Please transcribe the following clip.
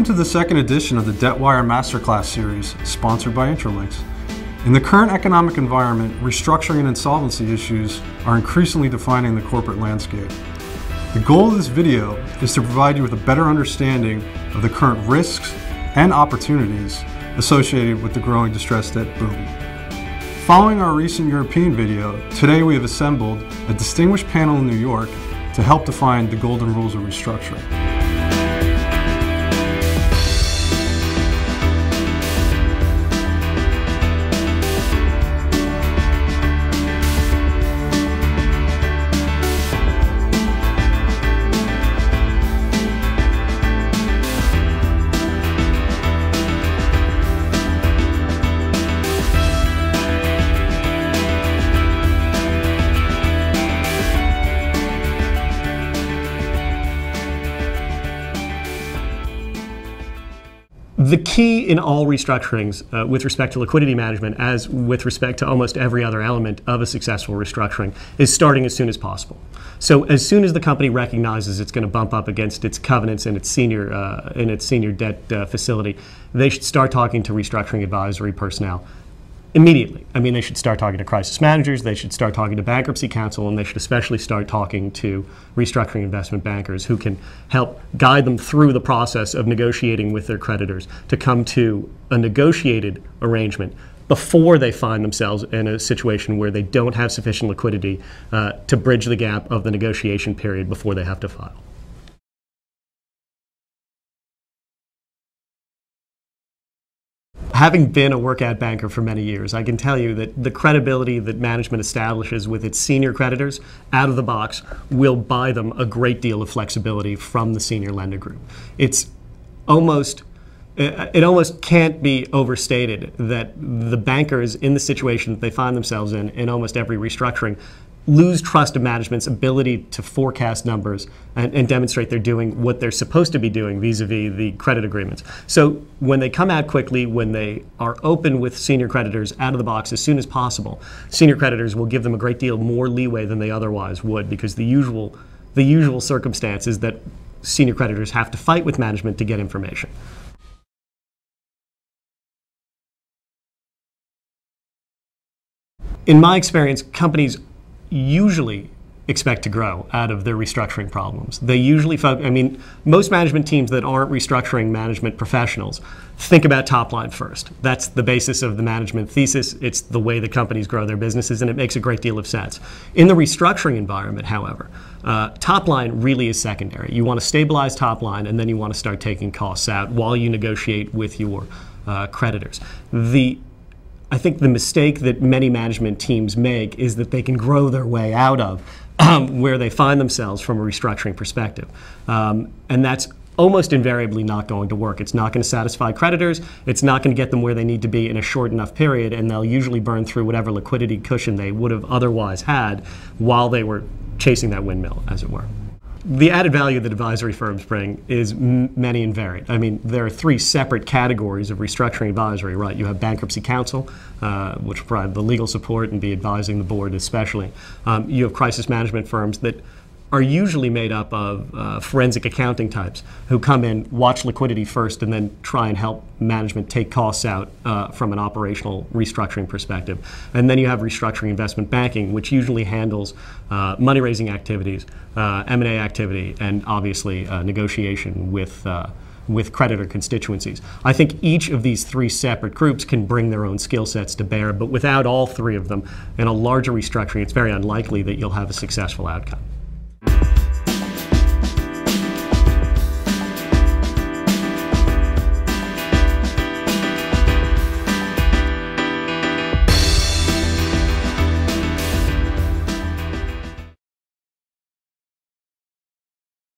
to the second edition of the Debtwire Masterclass series, sponsored by Intralinks. In the current economic environment, restructuring and insolvency issues are increasingly defining the corporate landscape. The goal of this video is to provide you with a better understanding of the current risks and opportunities associated with the growing distressed debt boom. Following our recent European video, today we have assembled a distinguished panel in New York to help define the golden rules of restructuring. The key in all restructurings with respect to liquidity management, as with respect to almost every other element of a successful restructuring, is starting as soon as possible. So as soon as the company recognizes it's going to bump up against its covenants and its senior debt facility, they should start talking to restructuring advisory personnel immediately. I mean, they should start talking to crisis managers, they should start talking to bankruptcy counsel, and they should especially start talking to restructuring investment bankers who can help guide them through the process of negotiating with their creditors to come to a negotiated arrangement before they find themselves in a situation where they don't have sufficient liquidity to bridge the gap of the negotiation period before they have to file. Having been a workout banker for many years, I can tell you that the credibility that management establishes with its senior creditors out of the box will buy them a great deal of flexibility from the senior lender group. It almost can't be overstated that the bankers in the situation that they find themselves in almost every restructuring lose trust of management's ability to forecast numbers and demonstrate they're doing what they're supposed to be doing vis-a-vis the credit agreements. So when they come out quickly, when they are open with senior creditors out of the box as soon as possible, senior creditors will give them a great deal more leeway than they otherwise would, because the usual circumstance is that senior creditors have to fight with management to get information. In my experience, companies usually expect to grow out of their restructuring problems. They usually, most management teams that aren't restructuring management professionals think about top line first. That's the basis of the management thesis. It's the way that companies grow their businesses, and it makes a great deal of sense. In the restructuring environment, however, top line really is secondary. You want to stabilize top line, and then you want to start taking costs out while you negotiate with your creditors. I think the mistake that many management teams make is that they can grow their way out of where they find themselves from a restructuring perspective. And that's almost invariably not going to work. It's not going to satisfy creditors, it's not going to get them where they need to be in a short enough period, and they'll usually burn through whatever liquidity cushion they would have otherwise had while they were chasing that windmill, as it were. The added value that advisory firms bring is many and varied. I mean, there are three separate categories of restructuring advisory, right? You have bankruptcy counsel, which provide the legal support and be advising the board especially. You have crisis management firms that are usually made up of forensic accounting types who come in, watch liquidity first, and then try and help management take costs out from an operational restructuring perspective. And then you have restructuring investment banking, which usually handles money-raising activities, M&A activity, and obviously negotiation with creditor constituencies. I think each of these three separate groups can bring their own skill sets to bear, but without all three of them in a larger restructuring, it's very unlikely that you'll have a successful outcome.